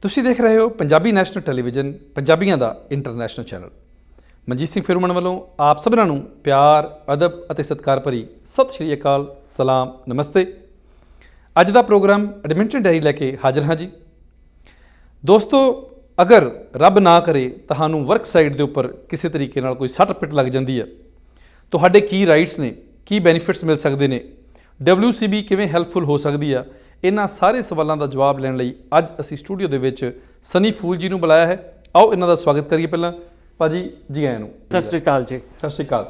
ਤੁਸੀਂ ਦੇਖ ਰਹੇ ਹੋ ਪੰਜਾਬੀ ਨੈਸ਼ਨਲ ਟੈਲੀਵਿਜ਼ਨ, ਪੰਜਾਬੀਆਂ ਦਾ ਇੰਟਰਨੈਸ਼ਨਲ ਚੈਨਲ। ਮਨਜੀਤ ਸਿੰਘ ਫਿਰਮਨ ਵੱਲੋਂ ਆਪ ਸਭਨਾਂ ਨੂੰ ਪਿਆਰ, ਅਦਬ ਅਤੇ ਸਤਿਕਾਰ ਭਰੀ ਸਤਿ ਸ਼੍ਰੀ ਅਕਾਲ, ਸਲਾਮ, ਨਮਸਤੇ। ਅੱਜ ਦਾ ਪ੍ਰੋਗਰਾਮ ਐਡਮਿੰਟਨ ਡਾਇਰੀ ਲੈ ਕੇ ਹਾਜ਼ਰ ਹਾਂ ਜੀ। ਦੋਸਤੋ, ਅਗਰ ਰੱਬ ਨਾ ਕਰੇ ਤੁਹਾਨੂੰ ਵਰਕ ਸਾਈਟ ਦੇ ਉੱਪਰ ਕਿਸੇ ਤਰੀਕੇ ਨਾਲ ਕੋਈ ਸੱਟ ਪਿੱਟ ਲੱਗ ਜਾਂਦੀ ਹੈ, ਤੁਹਾਡੇ ਕੀ ਰਾਈਟਸ ਨੇ, ਕੀ ਬੈਨੀਫਿਟਸ ਮਿਲ ਸਕਦੇ ਨੇ, WCB ਕਿਵੇਂ ਹੈਲਪਫੁਲ ਹੋ ਸਕਦੀ ਆ, ਇਹਨਾਂ ਸਾਰੇ ਸਵਾਲਾਂ ਦਾ ਜਵਾਬ ਲੈਣ ਲਈ ਅੱਜ ਅਸੀਂ ਸਟੂਡੀਓ ਦੇ ਵਿੱਚ ਸਨੀ ਫੂਲ ਜੀ ਨੂੰ ਬੁਲਾਇਆ ਹੈ। ਆਓ ਇਹਨਾਂ ਦਾ ਸਵਾਗਤ ਕਰੀਏ। ਪਹਿਲਾਂ ਭਾਜੀ ਜੀ ਆਇਆਂ ਨੂੰ। ਸਤਿ ਸ਼੍ਰੀ ਅਕਾਲ ਜੀ। ਸਤਿ ਸ਼੍ਰੀ ਅਕਾਲ।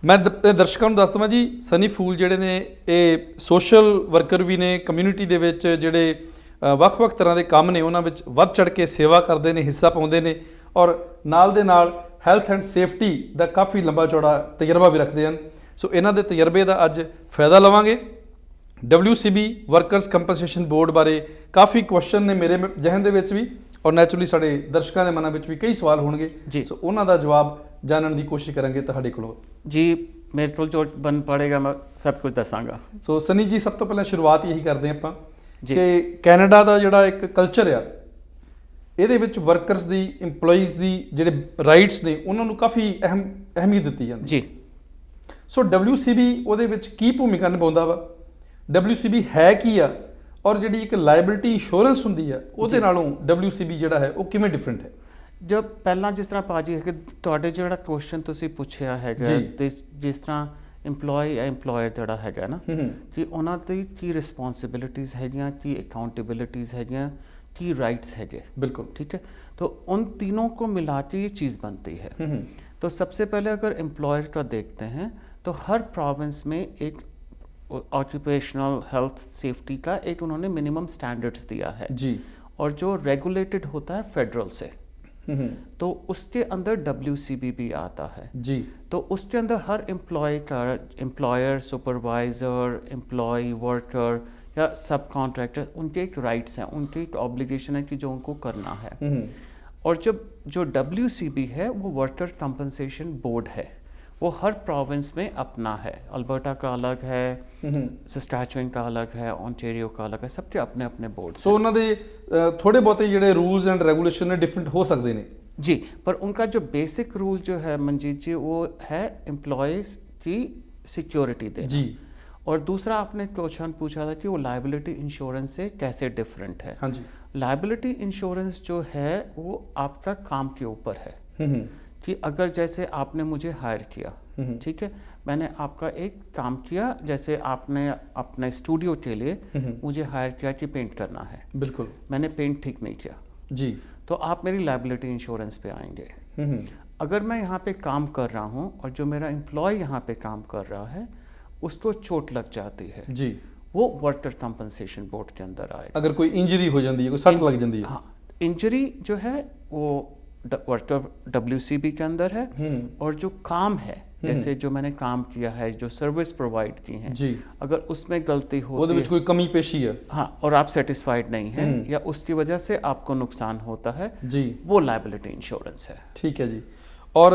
ਮੈਂ ਦਰਸ਼ਕਾਂ ਨੂੰ ਦੱਸ ਦੇਵਾਂ ਜੀ, ਸਨੀ ਫੂਲ ਜਿਹੜੇ ਨੇ ਇਹ ਸੋਸ਼ਲ ਵਰਕਰ ਵੀ ਨੇ, ਕਮਿਊਨਿਟੀ ਦੇ ਵਿੱਚ ਜਿਹੜੇ ਵੱਖ-ਵੱਖ ਤਰ੍ਹਾਂ ਦੇ ਕੰਮ ਨੇ ਉਹਨਾਂ ਵਿੱਚ ਵੱਧ ਚੜ੍ਹ ਕੇ ਸੇਵਾ ਕਰਦੇ ਨੇ, ਹਿੱਸਾ ਪਾਉਂਦੇ ਨੇ, ਔਰ ਨਾਲ ਦੇ ਨਾਲ ਹੈਲਥ ਐਂਡ ਸੇਫਟੀ ਦਾ ਕਾਫੀ ਲੰਬਾ ਚੌੜਾ ਤਜਰਬਾ ਵੀ ਰੱਖਦੇ ਹਨ। ਸੋ ਇਹਨਾਂ ਦੇ ਤਜਰਬੇ ਦਾ ਅੱਜ ਫਾਇਦਾ ਲਵਾਂਗੇ। WCB ਵਰਕਰਸ ਕੰਪਨਸੇਸ਼ਨ ਬੋਰਡ ਬਾਰੇ ਕਾਫੀ ਕੁਐਸਚਨ ਨੇ ਮੇਰੇ ਜ਼ਿਹਨ ਦੇ ਵਿੱਚ ਵੀ, ਔਰ ਨੈਚੁਰਲੀ ਸਾਡੇ ਦਰਸ਼ਕਾਂ ਦੇ ਮਨਾਂ ਵਿੱਚ ਵੀ ਕਈ ਸਵਾਲ ਹੋਣਗੇ ਜੀ। ਸੋ ਉਹਨਾਂ ਦਾ ਜਵਾਬ ਜਾਣਨ ਦੀ ਕੋਸ਼ਿਸ਼ ਕਰਾਂਗੇ ਤੁਹਾਡੇ ਕੋਲੋਂ ਜੀ। ਮੇਰੇ ਕੋਲ ਜੋ ਬਣ ਪੜੇਗਾ ਮੈਂ ਸਭ ਕੁਝ ਦੱਸਾਂਗਾ। ਸੋ ਸਨੀ ਜੀ, ਸਭ ਤੋਂ ਪਹਿਲਾਂ ਸ਼ੁਰੂਆਤ ਇਹੀ ਕਰਦੇ ਆਪਾਂ ਕਿ ਕੈਨੇਡਾ ਦਾ ਜਿਹੜਾ ਇੱਕ ਕਲਚਰ ਆ, ਇਹਦੇ ਵਿੱਚ ਵਰਕਰਸ ਦੀ, ਇੰਪਲੋਈਜ਼ ਦੀ ਜਿਹੜੇ ਰਾਈਟਸ ਨੇ ਉਹਨਾਂ ਨੂੰ ਕਾਫੀ ਅਹਿਮੀਅਤ ਦਿੱਤੀ ਜਾਂਦੀ ਜੀ। ਸੋ WCB ਉਹਦੇ ਵਿੱਚ ਕੀ ਭੂਮਿਕਾ ਨਿਭਾਉਂਦਾ ਵਾ, WCB ਹੈ ਕੀ ਆ, ਔਰ ਜਿਹੜੀ ਇੱਕ ਲਾਇਬਿਲਿਟੀ ਇੰਸ਼ੋਰੈਂਸ ਹੁੰਦੀ ਆ ਉਹਦੇ ਨਾਲੋਂ WCB ਜਿਹੜਾ ਹੈ ਉਹ ਕਿਵੇਂ ਡਿਫਰੈਂਟ ਹੈ? ਜੋ ਪਹਿਲਾਂ ਜਿਸ ਤਰ੍ਹਾਂ ਭਾਜੀ ਹੈ, ਤੁਹਾਡੇ ਜਿਹੜਾ ਕੁਐਸਚਨ ਤੁਸੀਂ ਪੁੱਛਿਆ ਹੈਗਾ, ਜਿਸ ਤਰ੍ਹਾਂ ਇੰਪਲੋਈ ਜਾਂ ਇੰਪਲੋਇਰ ਜਿਹੜਾ ਹੈਗਾ ਨਾ, ਕਿ ਉਹਨਾਂ ਦੀ ਕੀ ਰਿਸਪੌਂਸਿਬਿਲਿਟੀਜ਼ ਹੈਗੀਆਂ, ਕੀ ਅਕਾਊਂਟੇबिलिटीज़ हैगियाँ, की राइट्स हैगे। बिल्कुल ठीक है। तो उन तीनों को मिला के ये चीज़ बनती है। तो सबसे पहले अगर एम्प्लॉयर का देखते हैं तो हर प्रोविंस में एक ऑक्यूपेशनल हेल्थ सेफ्टी का एक उन्होंने मिनिमम स्टैंडर्ड्स दिया है जी, और जो रेगुलेटेड होता है फेडरल से, तो उसके अंदर WCB भी आता है जी। तो उसके अंदर हर एम्प्लॉय का, एम्प्लॉयर, सुपरवाइज़र, एम्प्लॉय, वर्कर या सब कॉन्ट्रैक्टर, उनके एक राइट्स हैं, उनकी एक ऑब्लिगेशन है कि जो उनको करना है। और जो WCB है वो वर्कर कंपनसेशन बोर्ड है, वो हर प्रोविंस में अपना है। अल्बर्टा का अलग है, सस्कैचुअन का अलग है, ओंटारियो का अलग है, सबके अपने अपने बोर्ड। सो उन्होंने थोड़े बहुत ਜਿਹੜੇ रूल्स एंड रेगुलेशन ने डिफरेंट हो सकते हैं जी, पर उनका जो बेसिक रूल जो है मंजीत जी, वो है एम्प्लॉयज़ की सिक्योरिटी देना जी। और दूसरा आपने क्वेश्चन पूछा था कि वो लायबिलिटी इंश्योरेंस से कैसे डिफरेंट है। हाँ जी। लायबिलिटी इंश्योरेंस जो है वो आपका काम के ऊपर है, कि अगर जैसे आपने मुझे हायर किया, ठीक है, मैंने आपका एक काम किया, जैसे आपने अपने स्टूडियो के लिए मुझे हायर किया कि पेंट करना है, बिल्कुल, मैंने पेंट ठीक नहीं किया जी, तो आप मेरी लायबिलिटी इंश्योरेंस पे आएंगे। अगर मैं यहाँ पे काम कर रहा हूँ और जो मेरा एम्प्लॉय यहाँ पे काम कर रहा है उसको चोट लग जाती है जी, वो वर्कर कंपनसेशन बोर्ड के अंदर आएगा। अगर कोई इंजरी हो जाती है, कोई सट लग जाती है, हाँ, इंजरी जो है वो वर्कर WCB के अंदर है। और जो काम है, जैसे जो मैंने काम किया है, जो सर्विस प्रोवाइड की है जी, अगर उसमें गलती हो, कोई कमी पेशी है, हाँ, और आप सेटिस्फाइड नहीं है या उसकी वजह से आपको नुकसान होता है जी, वो लायबिलिटी इंश्योरेंस है। ठीक है जी। और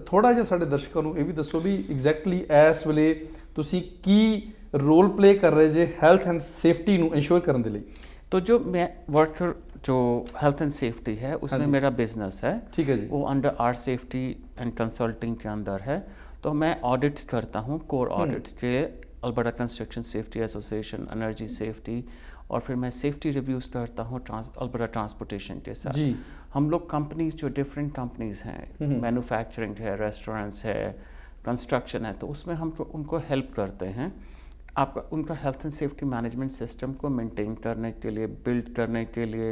थोड़ा जिहा साडे दर्शकों ਨੂੰ ਇਹ ਵੀ ਦੱਸੋ ਵੀ ਐਗਜ਼ੈਕਟਲੀ ਇਸ ਵੇਲੇ ਤੁਸੀਂ ਕੀ ਰੋਲ ਪਲੇ ਕਰ ਰਹੇ ਜੇ ਹੈਲਥ ਐਂਡ ਸੇਫਟੀ ਨੂੰ ਇੰਸ਼ੋਰ ਕਰਨ ਦੇ ਲਈ? तो जो मैं वर्कर जो हेल्थ एंड सेफ्टी है उसमें मेरा बिजनेस है, ठीक है जी, वो under R safety and consulting के अंदर है। तो मैं ऑडिट्स करता हूँ, कोर ऑडिट्स के Alberta construction safety association, energy safety, और फिर मैं सेफ्टी रिव्यूज़ करता हूँ अल्बर्टा ट्रांसपोर्टेशन के साथ जी। हम लोग कंपनीज जो डिफरेंट कंपनीज हैं, मैन्युफैक्चरिंग है, रेस्टोरेंट्स है, कंस्ट्रक्शन है, तो उसमें हम उनको हेल्प करते हैं आपका उनका health and safety management system को मेंटेन करने के लिए, बिल्ड करने के लिए,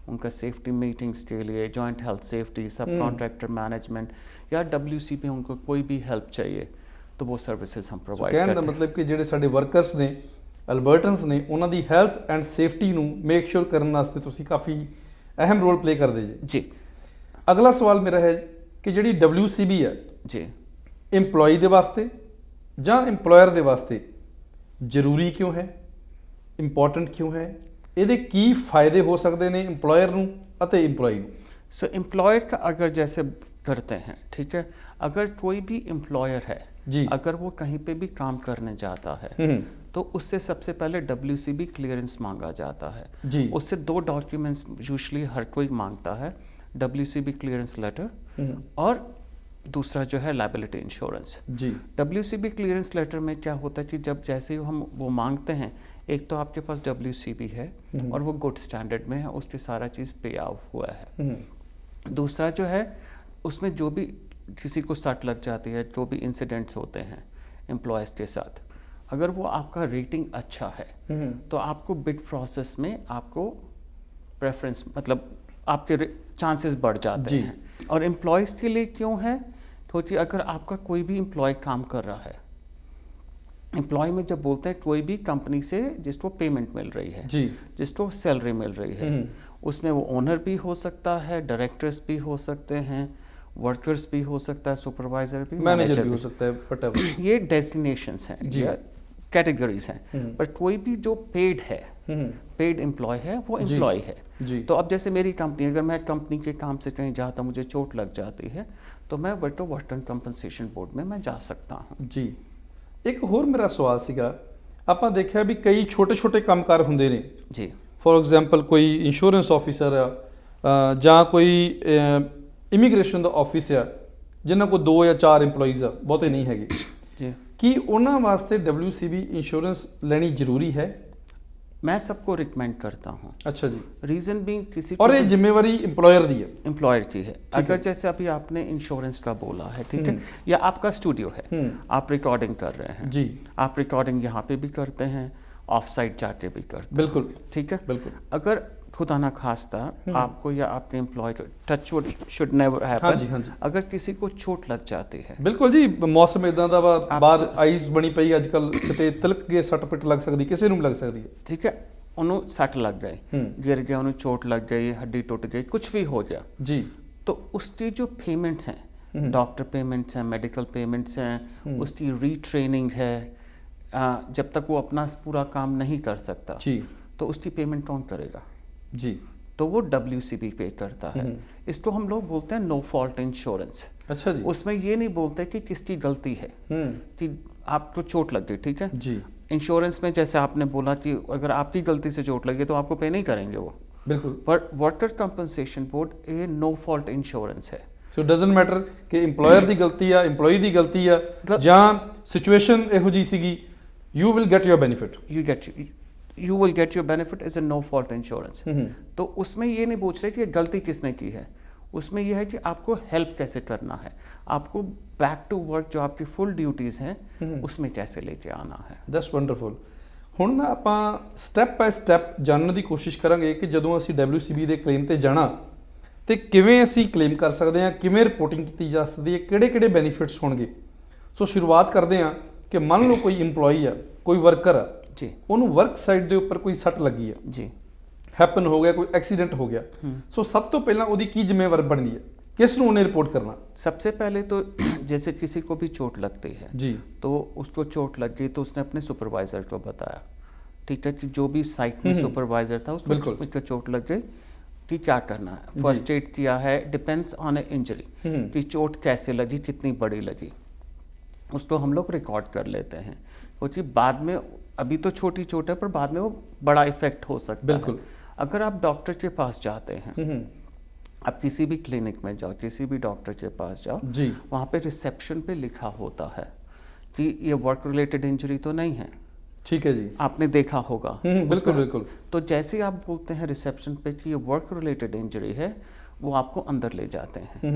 उनका सेफ्टी मीटिंग्स के लिए, जॉइंट हेल्थ सेफ्टी, सब कॉन्ट्रैक्टर मैनेजमेंट या WCB, उनको कोई भी हेल्प चाहिए तो वो सर्विसेज हम प्रोवाइड करते हैं। मतलब कि ਜਿਹੜੇ ਸਾਡੇ ਵਰਕਰਸ ਨੇ, ਅਲਬਰਟਨਸ ਨੇ, ਉਹਨਾਂ ਦੀ ਹੈਲਥ ਐਂਡ ਸੇਫਟੀ ਨੂੰ ਮੇਕ ਸ਼ੋਰ ਕਰਨ ਵਾਸਤੇ ਤੁਸੀਂ ਕਾਫੀ ਅਹਿਮ ਰੋਲ ਪਲੇ ਕਰਦੇ ਜੀ। ਅਗਲਾ ਸਵਾਲ ਮੇਰਾ ਹੈ ਕਿ ਜਿਹੜੀ WCB ਹੈ ਜੀ, ਇੰਪਲੋਈ ਦੇ ਵਾਸਤੇ ਜਾਂ ਇੰਪਲੋਇਰ ਦੇ ਵਾਸਤੇ ਜ਼ਰੂਰੀ ਕਿਉਂ ਹੈ, ਇੰਪੋਰਟੈਂਟ ਕਿਉਂ ਹੈ, ਇਹਦੇ ਕੀ ਫਾਇਦੇ ਹੋ ਸਕਦੇ ਨੇ ਇੰਪਲੋਇਰ ਨੂੰ ਅਤੇ ਇੰਪਲੋਈ ਨੂੰ? सो एम्प्लॉयर का अगर जैसे करते हैं, ठीक है। अगर कोई भी एम्प्लॉयर है जी। अगर वो कहीं पे भी काम करने जाता है तो उससे सबसे पहले WCB क्लियरेंस मांगा जाता है जी। उससे 2 डॉक्यूमेंट्स यूजुअली हर कोई मांगता है, WCB क्लियरेंस लेटर और दूसरा जो है लायबिलिटी इंश्योरेंस। जी। WCB क्लियरेंस लेटर में क्या होता है कि जब जैसे ही हम वो मांगते हैं, एक तो आपके पास WCB है और वो गुड स्टैंडर्ड में है, उसकी सारा चीज़ पे ऑफ हुआ है। दूसरा जो है उसमें जो भी किसी को सट लग जाती है, जो भी इंसिडेंट्स होते हैं एम्प्लॉयज़ के साथ, अगर वो आपका रेटिंग अच्छा है तो आपको बिड प्रोसेस में आपको प्रेफरेंस मतलब आपके चांसेस बढ़ जाते हैं। और एम्प्लॉयज़ के लिए क्यों है, क्योंकि अगर आपका कोई भी एम्प्लॉय काम कर रहा है, एम्प्लॉय में जब बोलते हैं कोई भी कंपनी से जिसको पेमेंट मिल रही है जी। जिसको सैलरी मिल रही है, उसमें वो ओनर भी हो सकता है, डायरेक्टर्स भी हो सकते हैं, वर्कर्स भी हो सकता है, सुपरवाइजर भी, मैनेजर भी हो सकता है, व्हाटएवर। ये डेस्टिनेशंस हैं, ये कैटेगरीज हैं। पर कोई भी जो पेड है, पेड एम्प्लॉय है, वो एम्प्लॉय है जी। तो अब जैसे मेरी कंपनी, अगर मैं कंपनी के काम से कहीं जाता, मुझे चोट लग जाती है तो मैं वर्कन कंपनसेशन बोर्ड में मैं जा सकता हूँ। ਜੀ ਇੱਕ ਹੋਰ ਮੇਰਾ ਸਵਾਲ ਸੀਗਾ, ਆਪਾਂ ਦੇਖਿਆ ਵੀ ਕਈ ਛੋਟੇ-ਛੋਟੇ ਕੰਮਕਾਰ ਹੁੰਦੇ ਨੇ, जी ਫੋਰ ਐਗਜ਼ਾਮਪਲ ਕੋਈ ਇੰਸ਼ੋਰੈਂਸ ਆਫੀਸਰ ਆ ਜਾਂ ਕੋਈ ਇਮੀਗ੍ਰੇਸ਼ਨ ਦਾ ਆਫਿਸ ਆ ਜਿਨ੍ਹਾਂ ਕੋਲ 2 ਜਾਂ 4 EMPLOYEES ਆ, ਬਹੁਤੇ ਨਹੀਂ ਹੈਗੇ, जी ਕੀ ਉਹਨਾਂ ਵਾਸਤੇ WCB ਇੰਸ਼ੋਰੈਂਸ ਲੈਣੀ ਜ਼ਰੂਰੀ ਹੈ? मैं सबको रिकमेंड करता हूँ। अच्छा जी। रीज़न भी किसी और को ये जिम्मेवारी एम्प्लॉयर दी है, एम्प्लॉयर की है। अगर जैसे अभी आपने इंश्योरेंस का बोला है, ठीक है, या आपका स्टूडियो है, आप रिकॉर्डिंग कर रहे हैं जी। आप रिकॉर्डिंग यहाँ पे भी करते हैं, ऑफ साइट जाके भी करते हैं, बिल्कुल ठीक है। बिल्कुल। अगर खुदा ना खास्ता आपको या आपके एम्प्लॉय को, टच वुड शुड नेवर हाँ हैपन, जी, हाँ जी। अगर किसी को चोट लग जाती है, ਬਿਲਕੁਲ ਜੀ, ਮੌਸਮ ਇਦਾਂ ਦਾ ਵਾ, ਬਾਹਰ ਆਈਸ ਬਣੀ ਪਈ ਅੱਜ ਕੱਲ, ਕਿਤੇ ਤਿਲਕ ਕੇ ਸੱਟ ਪਿੱਟ ਲੱਗ ਸਕਦੀ, ਕਿਸੇ ਨੂੰ ਵੀ ਲੱਗ ਸਕਦੀ ਹੈ। ठीक है, उन्होंने सट लग गई, गिर गया, उन्हें चोट लग गई, हड्डी टूट गई, कुछ भी हो गया जी। तो उसकी जो पेमेंट्स हैं, डॉक्टर पेमेंट्स हैं, मेडिकल पेमेंट्स हैं, उसकी रीट्रेनिंग है, जब तक वो अपना पूरा काम नहीं कर सकता जी। तो उसकी पेमेंट कौन करेगा? जी। तो वो WCB पे करता है। इसको हम लोग बोलते हैं नो फॉल्ट इंश्योरेंस। अच्छा जी। उसमें ये नहीं बोलते कि किसकी गलती है, कि आपको चोट लग गई, ठीक है। जी। इंश्योरेंस में जैसे आपने बोला कि अगर आपकी गलती से चोट लगी तो आपको पे नहीं करेंगे वो, बिल्कुल। पर वर्कर कंपनसेशन बोर्ड ये नो फॉल्ट इंश्योरेंस है। ਸੋ ਡਸਨਟ ਮੈਟਰ ਕਿ EMPLOYER ਦੀ ਗਲਤੀ ਆ, EMPLOYEE ਦੀ ਗਲਤੀ ਆ, ਜਾਂ ਸਿਚੁਏਸ਼ਨ ਇਹੋ ਜੀ ਸੀਗੀ, you will get your benefit. you will get your benefit as a no fault insurance। तो उसमें ये नहीं पूछ रहे कि गलती किसने की है, उसमें यह है कि आपको हेल्प कैसे करना है, आपको बैक टू वर्क जो आपकी फुल ड्यूटीज़ हैं उसमें कैसे लेके आना है। That's wonderful. ਹੁਣ ਨਾ ਆਪਾਂ ਸਟੈਪ ਬਾਏ ਸਟੈਪ ਜਾਣਨ ਦੀ ਕੋਸ਼ਿਸ਼ ਕਰਾਂਗੇ ਕਿ ਜਦੋਂ ਅਸੀਂ WCB ਦੇ ਕਲੇਮ ਤੇ ਜਾਣਾ ਤੇ ਕਿਵੇਂ ਅਸੀਂ ਕਲੇਮ ਕਰ ਸਕਦੇ ਹਾਂ, ਕਿਵੇਂ ਰਿਪੋਰਟਿੰਗ ਕੀਤੀ ਜਾ ਸਕਦੀ ਹੈ, ਕਿਹੜੇ-ਕਿਹੜੇ ਬੈਨੀਫਿਟਸ ਹੋਣਗੇ। ਸੋ ਸ਼ੁਰੂਆਤ ਕਰਦੇ ਹਾਂ ਕਿ ਮੰਨ ਲਓ ਕੋਈ EMPLOYEE ਆ, ਕੋਈ ਵਰਕਰ ਆ जी, ਉਹਨੂੰ ਵਰਕ ਸਾਈਟ ਦੇ ਉੱਪਰ ਕੋਈ ਸੱਟ ਲੱਗੀ ਆ, जी, ਹੈਪਨ ਹੋ ਗਿਆ, ਕੋਈ ਐਕਸੀਡੈਂਟ ਹੋ ਗਿਆ, ਸੋ ਸਭ ਤੋਂ ਪਹਿਲਾਂ ਉਹਦੀ ਕੀ ਜ਼ਿੰਮੇਵਾਰੀ ਬਣਦੀ ਹੈ, किस ਨੂੰ ਉਹਨੇ ਰਿਪੋर्ट करना? सबसे पहले तो जैसे किसी को भी चोट लगती है जी। तो उसको चोट लग गई तो उसने अपने सुपरवाइज़र को बताया, ठीक है, कि जो भी साइट में सुपरवाइज़र था उसको चोट लग गई कि क्या करना है, फर्स्ट एड किया है, डिपेंड्स ऑन ए इंजरी कि चोट कैसे लगी, कितनी बड़ी लगी, उसको हम लोग रिकॉर्ड कर लेते हैं, क्योंकि बाद में अभी तो छोटी चोट है पर बाद में वो बड़ा इफेक्ट हो सकता है। बिल्कुल। अगर आप डॉक्टर के पास जाते हैं, आप किसी भी क्लिनिक में जाओ, किसी भी डॉक्टर के पास जाओ जी। वहाँ पे रिसेप्शन पे लिखा होता है कि ये वर्क रिलेटेड इंजरी तो नहीं है, ठीक है जी, आपने देखा होगा। बिल्कुल बिल्कुल। तो जैसे ही आप बोलते हैं रिसेप्शन पे कि ये वर्क रिलेटेड इंजरी है, वो आपको अंदर ले जाते हैं।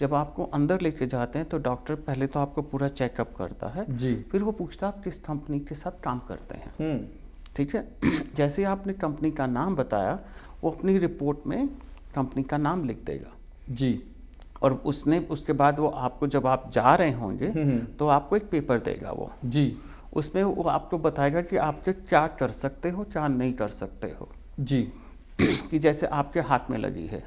जब आपको अंदर लेके जाते हैं तो डॉक्टर पहले तो आपको पूरा चेकअप करता है जी। फिर वो पूछता है आप किस कंपनी के साथ काम करते हैं, ठीक है। जैसे ही आपने कंपनी का नाम बताया, वो अपनी रिपोर्ट में कंपनी का नाम लिख देगा जी। और उसके बाद वो आपको, जब आप जा रहे होंगे तो आपको एक पेपर देगा वो जी। उसमें वो आपको बताएगा कि आप क्या कर सकते हो, क्या नहीं कर सकते हो जी। कि जैसे आपके हाथ में लगी है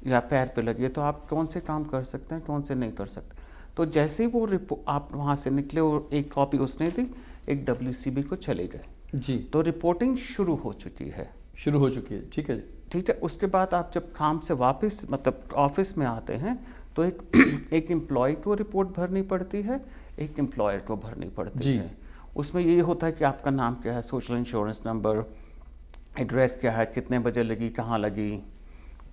या पैर पे लगी है तो आप कौन से काम कर सकते हैं, कौन से नहीं कर सकते। तो जैसे ही वो आप वहाँ से निकले और एक कॉपी उसने दी, एक WCB को चले गए जी। तो रिपोर्टिंग शुरू हो चुकी है, शुरू हो चुकी है, ठीक है जी। ठीक है। उसके बाद आप जब काम से वापस मतलब ऑफिस में आते हैं तो एक एम्प्लॉय को रिपोर्ट भरनी पड़ती है, एक एम्प्लॉयर को भरनी पड़ती है। उसमें ये होता है कि आपका नाम क्या है, सोशल इंश्योरेंस नंबर, एड्रेस क्या है, कितने बजे लगी, कहाँ लगी,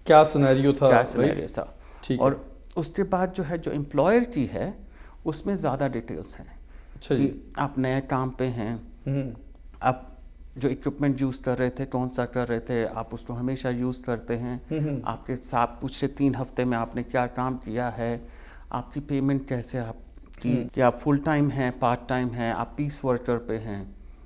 क्या सिनेरियो था, क्या सिनेरियो था। ठीक और उसके बाद जो है जो एम्प्लॉयर की है उसमें ज़्यादा डिटेल्स हैं। अच्छा जी। कि आप नए काम पे हैं, आप जो इक्विपमेंट यूज़ कर रहे थे कौन सा कर रहे थे, आप उसको हमेशा यूज़ करते हैं, आपके साथ पिछले 3 हफ्ते में आपने क्या काम किया है, आपकी पेमेंट कैसे आपकी, कि आप फुल टाइम हैं, पार्ट टाइम हैं, आप पीस वर्कर पे हैं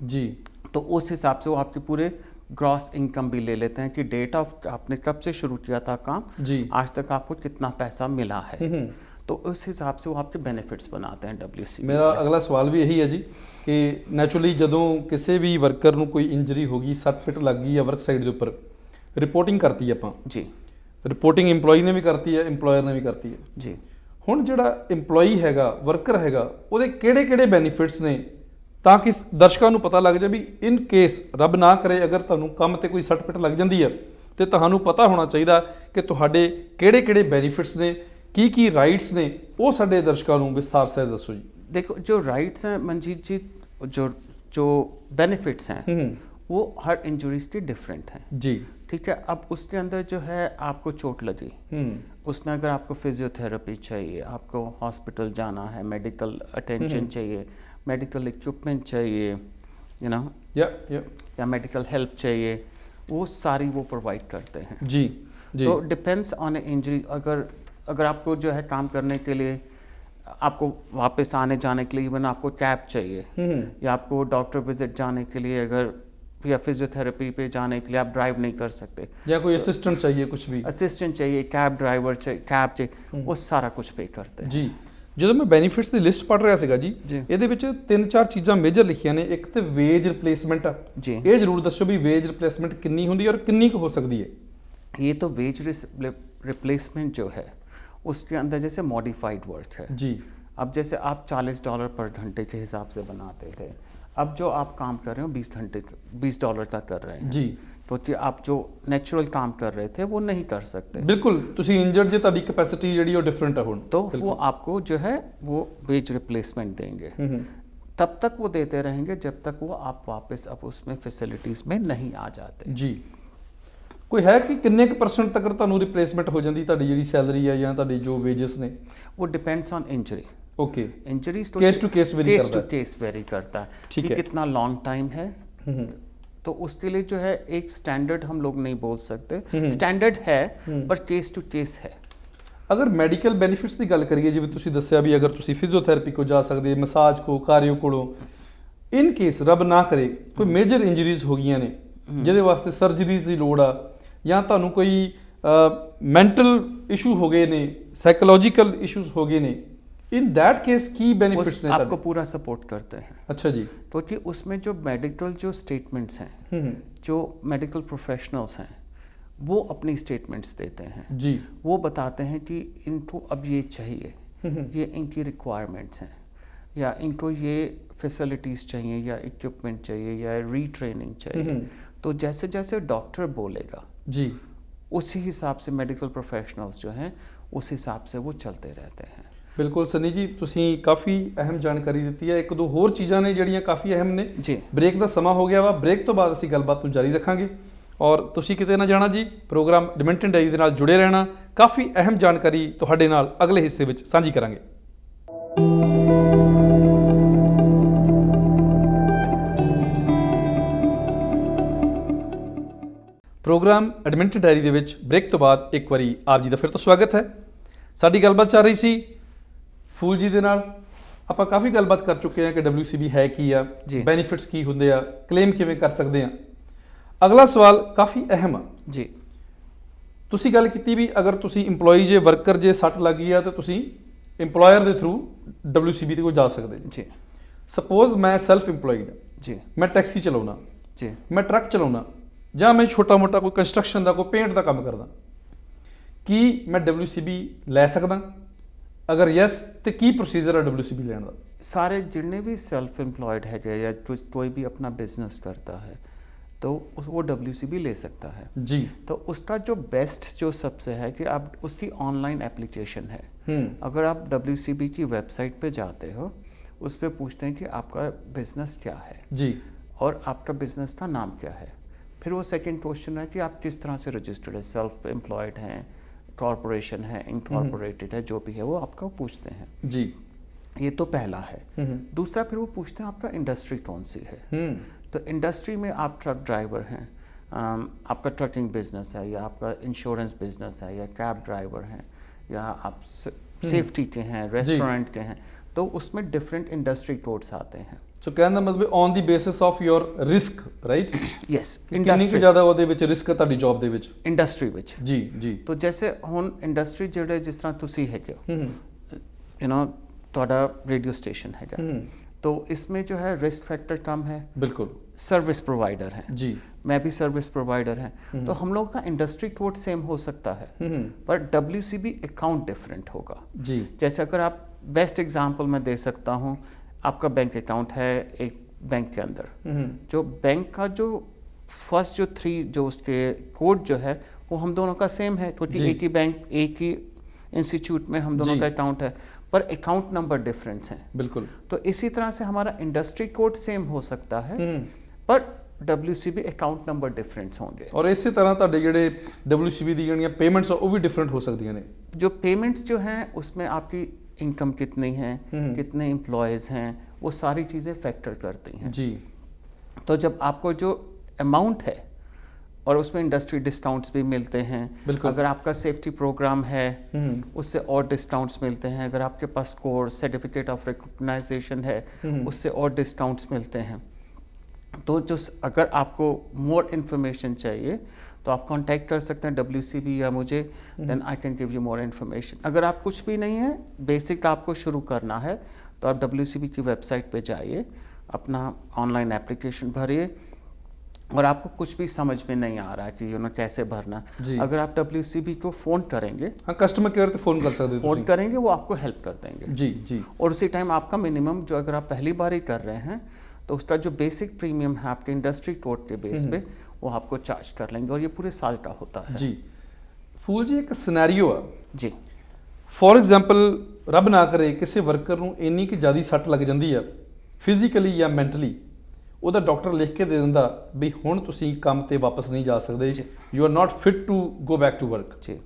जी। तो उस हिसाब से वो आपके पूरे ग्रॉस इनकम भी ले लेते हैं कि डेट ऑफ आपने कब से शुरू किया था काम जी। आज तक आपको कितना पैसा मिला है। तो उस हिसाब से वो आपके बेनिफिट्स बनाते हैं WCB। मेरा अगला सवाल भी यही है जी कि ਨੈਚੁਰਲੀ ਜਦੋਂ ਕਿਸੇ ਵੀ ਵਰਕਰ ਨੂੰ ਕੋਈ ਇੰਜਰੀ ਹੋ ਗਈ, ਸੱਟ ਪਿੱਟ ਲੱਗ ਗਈ ਆ ਵਰਕ ਸਾਈਡ ਦੇ ਉੱਪਰ, ਰਿਪੋਰਟਿੰਗ ਕਰਤੀ ਆਪਾਂ ਜੀ। ਰਿਪੋਰਟਿੰਗ EMPLOYE ਨੇ ਵੀ ਕਰਤੀ ਹੈ, EMPLOYER ਨੇ ਵੀ ਕਰਤੀ ਹੈ ਜੀ। ਹੁਣ ਜਿਹੜਾ EMPLOYE ਹੈਗਾ, ਵਰਕਰ ਹੈਗਾ, ਉਹਦੇ ਕਿਹੜੇ ਕਿਹੜੇ ਬੈਨੀਫਿਟਸ ਨੇ ਤਾਂ ਕਿ ਦਰਸ਼ਕਾਂ ਨੂੰ ਪਤਾ ਲੱਗ ਜਾਏ ਵੀ ਇਨ ਕੇਸ ਰੱਬ ਨਾ ਕਰੇ ਅਗਰ ਤੁਹਾਨੂੰ ਕੰਮ ਤੇ ਕੋਈ ਸੱਟ ਪਿੱਟ ਲੱਗ ਜਾਂਦੀ ਹੈ ਤੇ ਤੁਹਾਨੂੰ ਪਤਾ ਹੋਣਾ ਚਾਹੀਦਾ ਕਿ ਤੁਹਾਡੇ ਕਿਹੜੇ ਕਿਹੜੇ ਬੈਨੀਫਿਟਸ ਨੇ, ਕੀ ਰਾਈਟਸ ਨੇ, ਉਹ ਸਾਡੇ ਦਰਸ਼ਕਾਂ ਨੂੰ ਵਿਸਥਾਰ ਸਹਿਤ ਦੱਸੋ ਜੀ। देखो जो राइट्स हैं मंजीत जी, जो बेनिफिट्स हैं वो हर इंजरीज के डिफरेंट हैं जी। ठीक है। अब उसके अंदर जो है आपको चोट लगी, उसमें अगर आपको फिजियोथेरेपी चाहिए, आपको हॉस्पिटल जाना है, मेडिकल अटेंशन चाहिए, मेडिकल इक्विपमेंट चाहिए, यू नो, या मेडिकल हेल्प चाहिए, वो सारी वो प्रोवाइड करते हैं जी। जी। तो डिपेंड्स ऑन ए इंजरी। अगर आपको जो है काम करने के लिए, आपको वापस आने जाने के लिए इवन आपको कैब चाहिए, या आपको डॉक्टर विजिट जाने के लिए, अगर या फिजियोथेरेपी पे जाने के लिए आप ड्राइव नहीं कर सकते, या कोई असिस्टेंट चाहिए, कुछ भी असिस्टेंट चाहिए, कैब ड्राइवर चाहिए, कैब चाहिए, वो सारा कुछ पे करते हैं ਜੀ। ਜਦੋਂ ਮੈਂ ਬੈਨੀਫਿਟਸ ਦੀ ਲਿਸਟ ਪੜ੍ਹ ਰਿਹਾ ਸੀਗਾ ਜੀ, ਇਹਦੇ ਵਿੱਚ 3-4 ਚੀਜ਼ਾਂ ਮੇਜਰ ਲਿਖੀਆਂ ਨੇ। ਇੱਕ ਤੇ ਵੇਜ ਰਿਪਲੇਸਮੈਂਟ ਆ ਜੀ। ਇਹ ਜ਼ਰੂਰ ਦੱਸੋ ਵੀ ਵੇਜ ਰਿਪਲੇਸਮੈਂਟ ਕਿੰਨੀ ਹੁੰਦੀ ਹੈ ਔਰ ਕਿੰਨੀ ਕੁ ਹੋ ਸਕਦੀ ਹੈ। ये तो वेज रिप्लेसमेंट जो है उसके अंदर जैसे मॉडिफाइड वर्क है जी। अब जैसे आप $40 पर घंटे के हिसाब से बनाते थे, अब जो आप काम कर रहे हो $20 तक कर रहे हैं जी। तो कि आप जो नेचुरल काम कर रहे थे वो नहीं कर सकते। ਬਿਲਕੁਲ ਤੁਸੀਂ ਇੰਜਰਡ ਜੇ ਤੁਹਾਡੀ ਕੈਪੈਸਿਟੀ ਜਿਹੜੀ ਉਹ ਡਿਫਰੈਂਟ ਹੈ ਹੁਣ, तो वो आपको जो है वो वेज रिप्लेसमेंट देंगे। तब तक वो देते रहेंगे जब तक वो आप वापस अब उसमें फैसिलिटीज में नहीं आ जाते ਜੀ। ਕੋਈ ਹੈ ਕਿ ਕਿੰਨੇ ਕੁ % ਤੱਕ ਤੁਹਾਨੂੰ ਰਿਪਲੇਸਮੈਂਟ ਹੋ ਜਾਂਦੀ ਤੁਹਾਡੀ ਜਿਹੜੀ ਸੈਲਰੀ ਹੈ ਜਾਂ ਤੁਹਾਡੇ ਜੋ ਵੇਜਸ ਨੇ? वो depends on injury. Okay. Injuries case to case vary करता है। केस टू केस वेरी करता है ठीक कि है। कितना लॉन्ग टाइम है। तो उसके लिए जो है एक स्टैंडर्ड हम लोग नहीं बोल सकते, स्टैंडर्ड है पर केस टू केस है। ਅਗਰ ਮੈਡੀਕਲ ਬੈਨੀਫਿਟਸ ਦੀ ਗੱਲ ਕਰੀਏ, ਜਿਵੇਂ ਤੁਸੀਂ ਦੱਸਿਆ ਵੀ ਅਗਰ ਤੁਸੀਂ ਫਿਜ਼ੀਓਥੈਰੇਪੀ ਕੋ ਜਾ ਸਕਦੇ, ਮਸਾਜ ਕੋ, ਕਾਰਿਓ ਕੋਲੋਂ, ਇਨ ਕੇਸ ਰੱਬ ਨਾ ਕਰੇ ਕੋਈ ਮੇਜਰ ਇੰਜਰੀਜ਼ ਹੋ ਗਈਆਂ ਨੇ ਜਿਹਦੇ ਵਾਸਤੇ ਸਰਜਰੀਜ਼ ਦੀ ਲੋੜ ਆ, ਜਾਂ ਤੁਹਾਨੂੰ ਕੋਈ ਮੈਂਟਲ ਇਸ਼ੂ ਹੋ ਗਏ ਨੇ, ਸਾਈਕੋਲੋਜੀਕਲ ਇਸ਼ੂਜ਼ ਹੋ ਗਏ ਨੇ, इन दैट केस की बेनिफिट्स ने आपको पूरा सपोर्ट करते हैं। अच्छा जी। तो कि उसमें जो मेडिकल जो स्टेटमेंट्स हैं, जो मेडिकल प्रोफेशनल्स हैं वो अपनी स्टेटमेंट्स देते हैं जी। वो बताते हैं कि इनको अब ये चाहिए, ये इनकी रिक्वायरमेंट्स हैं, या इनको ये फैसिलिटीज़ चाहिए, या इक्विपमेंट चाहिए, या रीट्रेनिंग चाहिए। तो जैसे जैसे डॉक्टर बोलेगा जी, उसी हिसाब से मेडिकल प्रोफेशनल्स जो हैं उस हिसाब से वो चलते रहते हैं। ਬਿਲਕੁਲ ਸਨੀ ਜੀ, ਤੁਸੀਂ ਕਾਫੀ ਅਹਿਮ ਜਾਣਕਾਰੀ ਦਿੱਤੀ ਹੈ। ਇੱਕ ਦੋ ਹੋਰ ਚੀਜ਼ਾਂ ਨੇ ਜਿਹੜੀਆਂ ਕਾਫੀ ਅਹਿਮ ਨੇ ਜੀ। ਬ੍ਰੇਕ ਦਾ ਸਮਾਂ ਹੋ ਗਿਆ ਵਾ, ਬ੍ਰੇਕ ਤੋਂ ਬਾਅਦ ਅਸੀਂ ਗੱਲਬਾਤ ਨੂੰ ਜਾਰੀ ਰੱਖਾਂਗੇ ਔਰ ਤੁਸੀਂ ਕਿਤੇ ਨਾ ਜਾਣਾ ਜੀ, ਪ੍ਰੋਗਰਾਮ ਡਿਮੈਂਟਨ ਡਾਇਰੀ ਦੇ ਨਾਲ ਜੁੜੇ ਰਹਿਣਾ। ਕਾਫੀ ਅਹਿਮ ਜਾਣਕਾਰੀ ਤੁਹਾਡੇ ਨਾਲ ਅਗਲੇ ਹਿੱਸੇ ਵਿੱਚ ਸਾਂਝੀ ਕਰਾਂਗੇ। ਪ੍ਰੋਗਰਾਮ ਐਡਮਿੰਟਨ ਡਾਇਰੀ ਦੇ ਵਿੱਚ ਬ੍ਰੇਕ ਤੋਂ ਬਾਅਦ ਇੱਕ ਵਾਰੀ ਆਪ ਜੀ ਦਾ ਫਿਰ ਤੋਂ ਸਵਾਗਤ ਹੈ। ਸਾਡੀ ਗੱਲਬਾਤ ਚੱਲ ਰਹੀ ਸੀ ਫੂਲ ਜੀ ਦੇ ਨਾਲ। ਆਪਾਂ ਕਾਫੀ ਗੱਲਬਾਤ ਕਰ ਚੁੱਕੇ ਹਾਂ ਕਿ WCB ਹੈ ਕੀ ਆ, ਬੈਨੀਫਿਟਸ ਕੀ ਹੁੰਦੇ ਆ, ਕਲੇਮ ਕਿਵੇਂ ਕਰ ਸਕਦੇ ਆ। ਅਗਲਾ ਸਵਾਲ ਕਾਫੀ ਅਹਿਮ ਆ ਜੀ। ਤੁਸੀਂ ਗੱਲ ਕੀਤੀ ਵੀ ਅਗਰ ਤੁਸੀਂ EMPLOYE ਜੇ ਵਰਕਰ ਜੇ ਸੱਟ ਲੱਗੀ ਆ ਤਾਂ ਤੁਸੀਂ EMPLOYER ਦੇ ਥਰੂ WCB ਤੇ ਕੋਈ ਜਾ ਸਕਦੇ ਜੀ। ਸਪੋਜ਼ ਮੈਂ ਸੈਲਫ EMPLOYED ਜੀ, ਮੈਂ ਟੈਕਸੀ ਚਲਾਉਣਾ ਜੀ, ਮੈਂ ਟਰੱਕ ਚਲਾਉਣਾ, ਜਾਂ ਮੈਂ ਛੋਟਾ ਮੋਟਾ ਕੋਈ ਕੰਸਟਰਕਸ਼ਨ ਦਾ, ਕੋਈ ਪੇਂਟ ਦਾ ਕੰਮ ਕਰਦਾ, ਕੀ ਮੈਂ WCB ਲੈ ਸਕਦਾ? ਅਗਰ ਯੈਸ ਤੇ ਕੀ ਪ੍ਰੋਸੀਜਰ ਹੈ WCB ਲੈਣ ਦਾ? ਸਾਰੇ ਜਿੰਨੇ ਵੀ ਸੈਲਫ EMPLOYED ਹੈਗੇ ਜਾਂ ਕੋਈ ਵੀ ਆਪਣਾ ਬਿਜ਼ਨਸ ਕਰਦਾ ਹੈ, तो वो WCB ले सकता है। जी। तो उसका जो बेस्ट जो सबसे है कि आप उसकी ऑनलाइन एप्लीकेशन है। अगर आप WCB की वेबसाइट पे जाते हो, उस पे पूछते हैं कि आपका बिजनेस क्या है जी। और आपका बिजनेस का नाम क्या है। फिर वो सेकंड क्वेश्चन है कि आप किस तरह से रजिस्टर्ड है, सेल्फ एम्प्लॉयड हैं, कॉरपोरेशन है, इनकॉर्पोरेटेड है, जो भी है वो आपका पूछते हैं। जी। ये तो पहला है। दूसरा फिर वो पूछते हैं आपका इंडस्ट्री कौन सी है। तो इंडस्ट्री में आप ट्रक ड्राइवर हैं, आपका ट्रकिंग बिजनेस है, या आपका इंश्योरेंस बिजनेस है, या कैब ड्राइवर हैं, या आप सेफ्टी के हैं, रेस्टोरेंट के हैं, तो उसमें डिफरेंट इंडस्ट्री कोड्स आते हैं। ਸੋ ਕਹਿਣ ਦਾ ਮਤਲਬ on the basis of your risk, right? Yes, ਕਿੰਨੀ ਕੁ ਜ਼ਿਆਦਾ ਉਹਦੇ ਵਿੱਚ ਰਿਸਕ ਹੈ ਤੁਹਾਡੀ ਜੌਬ ਦੇ ਵਿੱਚ? ਇੰਡਸਟਰੀ ਵਿੱਚ। ਜੀ ਜੀ। तो जैसे ਹੁਣ ਇੰਡਸਟਰੀ ਜਿਹੜੇ ਜਿਸ ਤਰ੍ਹਾਂ ਤੁਸੀਂ ਹੈਗੇ ਹੋ, यू नो ਤੁਹਾਡਾ रेडियो स्टेशन ਹੈਗਾ, तो इसमें जो है रिस्क फैक्टर कम है। बिल्कुल। सर्विस प्रोवाइडर है जी, मैं भी सर्विस प्रोवाइडर है, तो हम लोग का इंडस्ट्री कोड सेम हो सकता है, पर WCB अकाउंट डिफरेंट होगा। जी। जैसे अगर आप बेस्ट एग्जांपल मैं दे सकता हूँ, आपका बैंक अकाउंट है एक बैंक के अंदर, जो बैंक का जो फर्स्ट जो 3 जो उसके कोड जो है वो हम दोनों का सेम है, क्योंकि एक ही बैंक एक ही इंस्टीट्यूट में हम दोनों का अकाउंट है, पर अकाउंट नंबर डिफरेंस हैं। बिल्कुल। तो इसी तरह से हमारा इंडस्ट्री कोड सेम हो सकता है, पर WCB अकाउंट नंबर डिफरेंस होंगे। और इसी तरह ਤੁਹਾਡੇ ਜਿਹੜੇ WCB ਦੀ ਜਿਹੜੀਆਂ ਪੇਮੈਂਟਸ ਉਹ ਵੀ ਡਿਫਰੈਂਟ ਹੋ ਸਕਦੀਆਂ ਨੇ। जो पेमेंट्स जो हैं उसमें आपकी इनकम कितनी है, कितने एम्प्लॉयज़ हैं, वो सारी चीज़ें फैक्टर करती हैं। जी। तो जब आपको जो अमाउंट है और उसमें इंडस्ट्री डिस्काउंट्स भी मिलते हैं, अगर आपका सेफ्टी प्रोग्राम है उससे और डिस्काउंट्स मिलते हैं, अगर आपके पास कोर्स सर्टिफिकेट ऑफ रिकॉग्नाइजेशन है उससे और डिस्काउंट्स मिलते हैं। तो जो अगर आपको मोर इन्फॉर्मेशन चाहिए तो आप कांटेक्ट कर सकते हैं WCB या मुझे, then I can give you more information. अगर आप कुछ भी नहीं है, बेसिक आपको शुरू करना है, तो आप WCB की वेबसाइट पे जाइए, अपना ऑनलाइन एप्लीकेशन भरिए, और आपको कुछ भी समझ में नहीं आ रहा है कि कैसे भरना, अगर आप WCB को फ़ोन करेंगे, हाँ, कस्टमर केयर पे फ़ोन कर सकते हो, फ़ोन करेंगे वो आपको हेल्प कर देंगे। जी जी। और उसी टाइम आपका मिनिमम जो अगर आप पहली बार ही कर रहे हैं तो उसका जो बेसिक प्रीमियम है आपके इंडस्ट्री कोड के बेस पे वो आपको चार्ज कर लेंगे, और ये पूरे साल का होता है। जी। फूल जी, एक सिनेरियो है जी। फॉर एग्जाम्पल, रब ना करे किसी वर्कर ਨੂੰ ਇੰਨੀ ਕਿ ਜ਼ਿਆਦਾ ਸੱਟ ਲੱਗ ਜਾਂਦੀ ਆ ਫਿਜ਼ੀਕਲੀ ਜਾਂ ਮੈਂਟਲੀ, ਉਹਦਾ ਡਾਕਟਰ ਲਿਖ ਕੇ ਦੇ ਦਿੰਦਾ ਵੀ ਹੁਣ ਤੁਸੀਂ ਕੰਮ ਤੇ ਵਾਪਸ ਨਹੀਂ ਜਾ ਸਕਦੇ, you are not fit to go back to work. ਜੀ।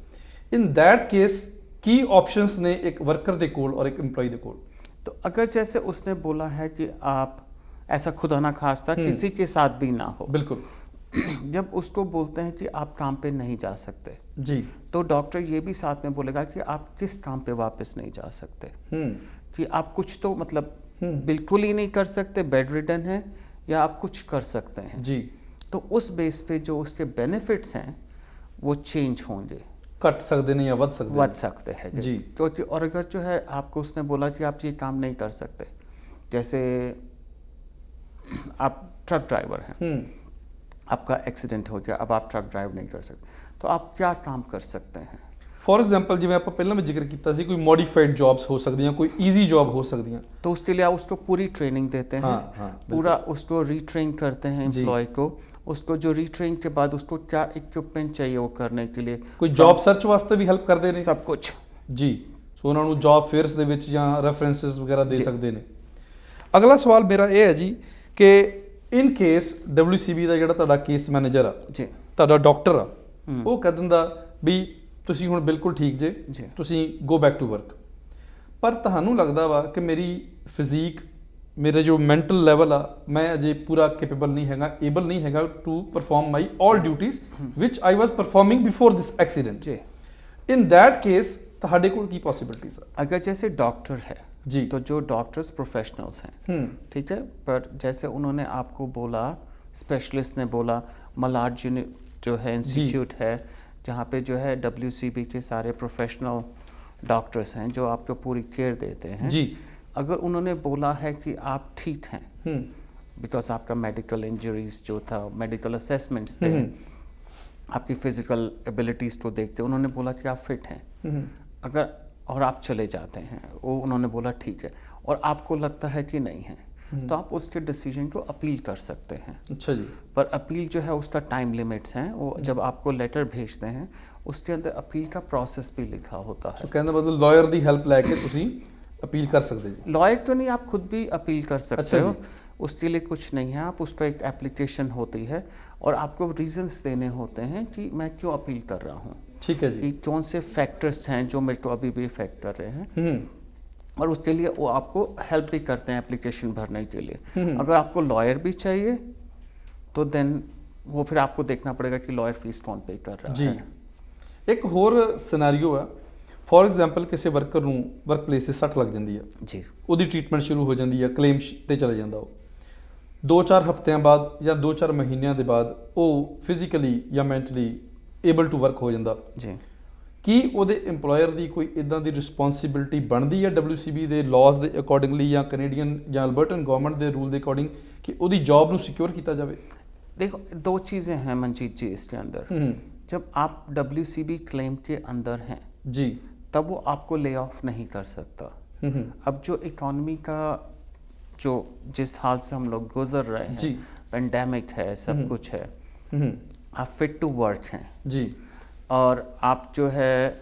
ਇਨ दैट केस ਕੀ ऑप्शंस ने एक वर्कर ਦੇ ਕੋਲ और एक एम्प्लॉय ਦੇ ਕੋਲ? तो अगर जैसे उसने बोला है कि आप ऐसा खुदा ना खास्ता किसी के साथ भी ना हो, बिल्कुल, जब उसको बोलते हैं कि आप काम पे नहीं जा सकते, जी, तो डॉक्टर ये भी साथ में बोलेगा कि आप किस काम पे वापस नहीं जा सकते, कि आप कुछ तो मतलब बिल्कुल ही नहीं कर सकते, बेड रिडन है, या आप कुछ कर सकते हैं। जी। तो उस बेस पे जो उसके बेनिफिट्स हैं वो चेंज होंगे, घट सकते हैं या बढ़ सकते हैं। जी। क्योंकि और अगर जो है आपको उसने बोला कि आप ये काम नहीं कर सकते, जैसे आप ट्रक ड्राइवर हैं, आपका एक्सीडेंट हो गया, अब आप ट्रक ड्राइव नहीं कर सकते, तो आप क्या काम कर सकते हैं? फॉर एग्जाम्पल, जिवें आप पहले भी जिक्र किया सी, कोई मॉडिफाइड जॉब्स हो सकती हैं, कोई ईजी जॉब हो सकती हैं, तो उसके लिए आप उसको पूरी ट्रेनिंग देते हैं। हाँ, पूरा उसको रीट्रेन करते हैं एम्प्लॉय को, उसको जो रीट्रेन के बाद उसको क्या इक्विपमेंट चाहिए वो करने के लिए, कोई जॉब सर्च वास्ते भी हेल्प करते हैं, सब कुछ। जी। सो उन्होंने जॉब फेयर्स दे विच या रेफरेंसेस वगैरह दे सकते हैं। अगला सवाल मेरा ये है जी कि इन केस WCB ਦਾ ਜਿਹੜਾ ਤੁਹਾਡਾ ਕੇਸ ਮੈਨੇਜਰ ਆ ਜੀ, ਤੁਹਾਡਾ ਡਾਕਟਰ ਆ, ਉਹ ਕਹਿ ਦਿੰਦਾ ਵੀ ਤੁਸੀਂ ਹੁਣ ਬਿਲਕੁਲ ਠੀਕ ਜੇ, ਤੁਸੀਂ ਗੋ ਬੈਕ ਟੂ ਵਰਕ, ਪਰ ਤੁਹਾਨੂੰ ਲੱਗਦਾ ਵਾ ਕਿ ਮੇਰੀ ਫਿਜ਼ੀਕ, ਮੇਰੇ ਜੋ ਮੈਂਟਲ ਲੈਵਲ ਆ, ਮੈਂ ਅਜੇ ਪੂਰਾ ਕੈਪੇਬਲ ਨਹੀਂ ਹੈਗਾ, ਏਬਲ ਨਹੀਂ ਹੈਗਾ to perform my all duties which I was performing before this accident. जी। इन दैट केस ਤੁਹਾਡੇ ਕੋਲ ਕੀ ਪੋਸਿबिलिटीज ਆ? अगर जैसे डॉक्टर है जी, तो जो डॉक्टर्स प्रोफेशनल्स हैं, ठीक है, पर जैसे उन्होंने आपको बोला, स्पेशलिस्ट ने बोला, मलाड जो है इंस्टीट्यूट है जहाँ पे जो है WCB के सारे प्रोफेशनल डॉक्टर्स हैं जो आपको पूरी केयर देते हैं जी। अगर उन्होंने बोला है कि आप ठीक हैं, बिकॉज आपका मेडिकल इंजरीज जो था, मेडिकल असेसमेंट्स थे, आपकी फिजिकल एबिलिटीज़ को देखते उन्होंने बोला कि आप फिट हैं, अगर और आप चले जाते हैं, वो उन्होंने बोला ठीक है, और आपको लगता है कि नहीं है, तो आप उसके डिसीजन को अपील कर सकते हैं। अच्छा जी। पर अपील जो है उसका टाइम लिमिट्स हैं, वो जब आपको लेटर भेजते हैं उसके अंदर अपील का प्रोसेस भी लिखा होता है। तो कहने मतलब लॉयर ਦੀ ਹੈਲਪ ਲੈ ਕੇ ਤੁਸੀਂ अपील कर सकते जी। लॉयर तो नहीं, आप खुद भी अपील कर सकते अच्छा हो, जी। उसके लिए कुछ नहीं है। आप उस पर एक एप्लीकेशन होती है और आपको रीजंस देने होते हैं कि मैं क्यों अपील कर रहा हूँ, ठीक है जी। कि कौन से फैक्टर्स हैं जो मेरे को अभी भी इफेक्ट कर रहे हैं, और उसके लिए वो आपको हेल्प भी करते हैं एप्लीकेशन भरने के लिए। अगर आपको लॉयर भी चाहिए तो देन वो फिर आपको देखना पड़ेगा कि लॉयर फीस कौन पे कर रहा जी। है। एक होर सिनेरियो है, फॉर एग्जाम्पल किसी वर्कर ਨੂੰ ਵਰਕਪਲੇਸ ਤੇ ਸੱਟ ਲੱਗ ਜਾਂਦੀ ਹੈ ਜੀ, ਉਹਦੀ ਟ੍ਰੀਟਮੈਂਟ ਸ਼ੁਰੂ ਹੋ ਜਾਂਦੀ ਹੈ, ਕਲੇਮ ਤੇ ਚਲੇ ਜਾਂਦਾ ਉਹ 2-4 ਹਫ਼ਤਿਆਂ ਬਾਅਦ ਜਾਂ 2-4 ਮਹੀਨਿਆਂ ਦੇ ਬਾਅਦ ਉਹ ਫਿਜ਼ੀਕਲੀ ਜਾਂ ਮੈਂਟਲੀ ਏਬਲ ਟੂ ਵਰਕ ਹੋ ਜਾਂਦਾ ਜੀ। ਕੀ ਉਹਦੇ EMPLOYER ਦੀ ਕੋਈ ਇਦਾਂ ਦੀ ਰਿਸਪੌਂਸਿਬਿਲਟੀ ਬਣਦੀ ਹੈ WCB ਦੇ ਲਾਜ਼ ਦੇ ਅਕੋਰਡਿੰਗਲੀ ਜਾਂ ਕੈਨੇਡੀਅਨ ਜਾਂ ਅਲਬਰਟਨ ਗਵਰਨਮੈਂਟ ਦੇ ਰੂਲ ਦੇ ਅਕੋਰਡਿੰਗ ਕਿ ਉਹਦੀ ਜੌਬ ਨੂੰ ਸਿਕਿਉਰ ਕੀਤਾ ਜਾਵੇ? देखो, दो चीज़ें हैं मंजीत जी इसके अंदर। जब आप WCB क्लेम के अंदर हैं जी, तब वो आपको ले ऑफ नहीं कर सकता। अब जो इकॉनमी का जो जिस हाल से हम लोग गुजर रहे हैं, जी। पेंडेमिक है, सब कुछ है, आप फिट टू वर्क हैं जी, और आप जो है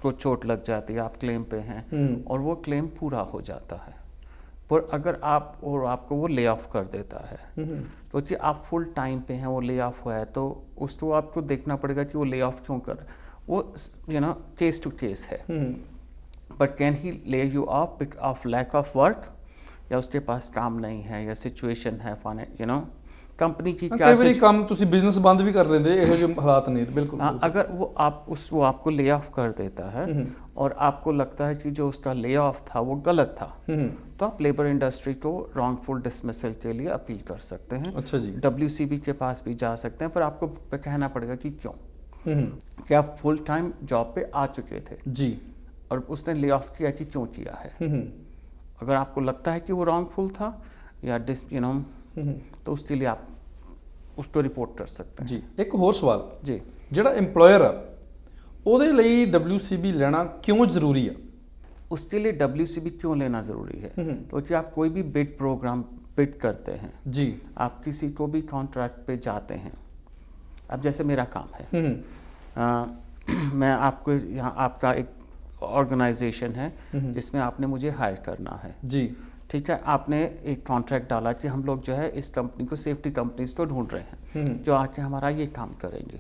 को चोट लग जाती है, आप क्लेम पे हैं और वो क्लेम पूरा हो जाता है, पर अगर आप और आपको वो ले ऑफ कर देता है तो कि आप फुल टाइम पे हैं, वो ले ऑफ हुआ है, तो उसको आपको देखना पड़ेगा कि वो ले ऑफ क्यों कर, वो केस टू केस है। But can he lay you off off lack of work, या उसके पास काम नहीं है या सिचुएशन है कंपनी की क्या कई बारी काम ਤੁਸੀਂ ਬਿਜ਼ਨਸ ਬੰਦ ਵੀ ਕਰ ਲੈਂਦੇ, ਇਹੋ ਜਿਹੇ ਹਾਲਾਤ ਨੇ। बिल्कुल। हाँ, अगर वो आपको ले ऑफ कर देता है और आपको लगता है कि जो उसका ले ऑफ था वो गलत था, तो आप लेबर इंडस्ट्री को रॉन्गफुल डिसमिसल के लिए अपील कर सकते हैं। अच्छा जी। WCB के पास भी जा सकते हैं, पर आपको कहना पड़ेगा कि क्यों, कि आप फुल टाइम जॉब पे आ चुके थे जी और उसने ले ऑफ किया कि क्यों किया है। अगर आपको लगता है कि वो रॉन्गफुल था या तो उसके लिए आप उसको रिपोर्ट कर सकते हैं। जी। एक होर सवाल जी, ਜਿਹੜਾ EMPLOYER ਆ ਉਹਦੇ ਲਈ WCB ਲੈਣਾ ਕਿਉਂ ਜ਼ਰੂਰੀ ਆ? उसके लिए WCB क्यों लेना ज़रूरी है? क्योंकि आप कोई भी बिड प्रोग्राम बिड करते हैं जी, आप किसी को भी कॉन्ट्रैक्ट पे जाते हैं। अब जैसे मेरा काम है, मैं आपको यहाँ आपका एक ऑर्गेनाइजेशन है जिसमें आपने मुझे हायर करना है जी, ठीक है। आपने एक कॉन्ट्रैक्ट डाला कि हम लोग जो है इस कंपनी को सेफ्टी कंपनीज को ढूंढ रहे हैं जो आके हमारा ये काम करेंगे,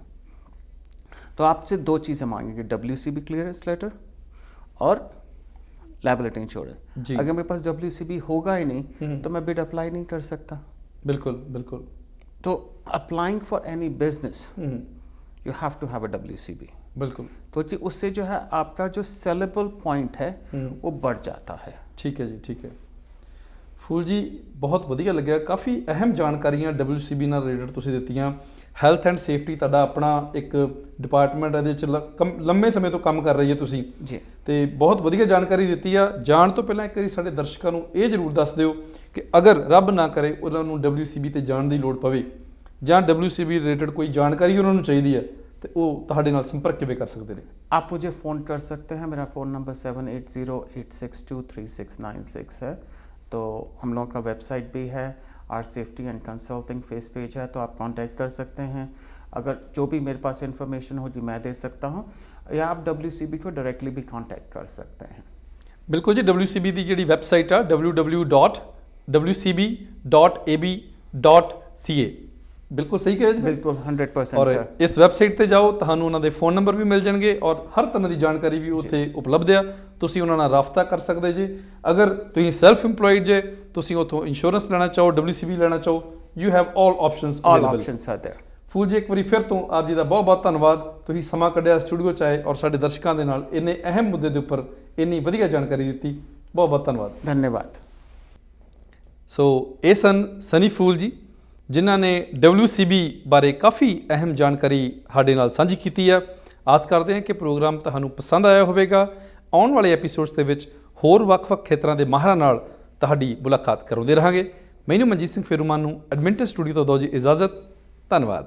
तो आपसे दो चीज़ें मांगेंगे, WCB क्लियरेंस लेटर और लायबिलिटी इंश्योरेंस। जी। अगर मेरे पास WCB होगा ही नहीं तो मैं बिड अप्लाई नहीं कर सकता। बिल्कुल बिल्कुल। तो applying for any business you have to have a WCB, बिल्कुल। तो कि उससे जो है आपका जो सेलेबल पॉइंट है वो बढ़ जाता है। ठीक है जी, ठीक है। ਫੂਲ ਜੀ ਬਹੁਤ ਵਧੀਆ ਲੱਗਿਆ, ਕਾਫੀ ਅਹਿਮ ਜਾਣਕਾਰੀਆਂ WCB ਨਾਲ ਰਿਲੇਟਡ ਤੁਸੀਂ ਦਿੱਤੀਆਂ। ਹੈਲਥ ਐਂਡ ਸੇਫਟੀ ਤੁਹਾਡਾ ਆਪਣਾ ਇੱਕ ਡਿਪਾਰਟਮੈਂਟ ਇਹਦੇ ਚ ਲੰਮੇ ਸਮੇਂ ਤੋਂ ਕੰਮ ਕਰ ਰਹੀ ਹੈ ਤੁਸੀਂ ਜੀ, ਤੇ ਬਹੁਤ ਵਧੀਆ ਜਾਣਕਾਰੀ ਦਿੱਤੀ ਆ। ਜਾਣ ਤੋਂ ਪਹਿਲਾਂ ਇੱਕ ਵਾਰੀ ਸਾਡੇ ਦਰਸ਼ਕਾਂ ਨੂੰ ਇਹ ਜ਼ਰੂਰ ਦੱਸ ਦਿਓ ਕਿ ਅਗਰ ਰੱਬ ਨਾ ਕਰੇ ਉਹਨਾਂ ਨੂੰ WCB ਤੇ ਜਾਣ ਦੀ ਲੋੜ ਪਵੇ ਜਾਂ WCB ਰਿਲੇਟਡ ਕੋਈ ਜਾਣਕਾਰੀ ਉਹਨਾਂ ਨੂੰ ਚਾਹੀਦੀ ਹੈ तो वो ਤੁਹਾਡੇ ਨਾਲ ਸੰਪਰਕ ਕਿਵੇਂ ਕਰ ਸਕਦੇ ਨੇ? आप मुझे फ़ोन कर सकते हैं, मेरा फ़ोन नंबर 7808623696 है। तो हम लोगों का वेबसाइट भी है, R safety and consulting face page है, तो आप कांटेक्ट कर सकते हैं। अगर जो भी मेरे पास इन्फॉर्मेशन होगी मैं दे सकता हूँ, या आप WCB को डायरेक्टली भी कांटेक्ट कर सकते हैं। बिल्कुल जी, WCB की जी वैबसाइट आ www.wcb.ab.ca, बिल्कुल सही कहा जी। बिल्कुल 100% और सर। इस वैबसाइट ਤੇ ਜਾਓ ਤੁਹਾਨੂੰ ਉਹਨਾਂ ਦੇ ਫੋਨ ਨੰਬਰ ਵੀ ਮਿਲ ਜਾਣਗੇ ਔਰ ਹਰ ਤਰ੍ਹਾਂ ਦੀ ਜਾਣਕਾਰੀ ਵੀ ਉੱਥੇ ਉਪਲਬਧ ਆ, ਤੁਸੀਂ ਉਹਨਾਂ ਨਾਲ ਰਾਬਤਾ ਕਰ ਸਕਦੇ ਜੇ। ਅਗਰ ਤੁਸੀਂ ਸੈਲਫ ਇੰਪਲੋਇਡ ਜੇ, ਤੁਸੀਂ ਉੱਥੋਂ ਇੰਸ਼ੋਰੈਂਸ ਲੈਣਾ ਚਾਹੋ, WCB ਲੈਣਾ ਚਾਹੋ, you have all options all available. Options are there. Phool ji ਇੱਕ ਵਾਰੀ ਫਿਰ ਤੋਂ ਆਪ ਜੀ ਦਾ ਬਹੁਤ ਬਹੁਤ ਧੰਨਵਾਦ, ਤੁਸੀਂ ਸਮਾਂ ਕੱਢਿਆ ਸਟੂਡੀਓ 'ਚ ਆਏ ਔਰ ਸਾਡੇ ਦਰਸ਼ਕਾਂ ਦੇ ਨਾਲ ਇੰਨੇ ਅਹਿਮ ਮੁੱਦੇ ਦੇ ਉੱਪਰ ਇੰਨੀ ਵਧੀਆ ਜਾਣਕਾਰੀ ਦਿੱਤੀ। ਬਹੁਤ ਬਹੁਤ ਧੰਨਵਾਦ। धन्यवाद। ਸੋ ਇਹ ਸਨ ਸਨੀ ਫੂਲ ਜੀ ਜਿਨ੍ਹਾਂ ਨੇ WCB ਬਾਰੇ ਕਾਫੀ ਅਹਿਮ ਜਾਣਕਾਰੀ ਸਾਡੇ ਨਾਲ ਸਾਂਝੀ ਕੀਤੀ ਹੈ। ਆਸ ਕਰਦੇ ਹਾਂ ਕਿ ਪ੍ਰੋਗਰਾਮ ਤੁਹਾਨੂੰ ਪਸੰਦ ਆਇਆ ਹੋਵੇਗਾ। ਆਉਣ ਵਾਲੇ ਐਪੀਸੋਡਸ ਦੇ ਵਿੱਚ ਹੋਰ ਵੱਖ-ਵੱਖ ਖੇਤਰਾਂ ਦੇ ਮਾਹਰਾਂ ਨਾਲ ਤੁਹਾਡੀ ਮੁਲਾਕਾਤ ਕਰਾਉਂਦੇ ਰਹਾਂਗੇ। ਮੈਨੂੰ ਮਨਜੀਤ ਸਿੰਘ ਫੇਰੂਮਾਨ ਨੂੰ ਐਡਮਿੰਟਨ ਸਟੂਡੀਓ ਤੋਂ ਦਿਓ ਜੀ ਇਜਾਜ਼ਤ। ਧੰਨਵਾਦ।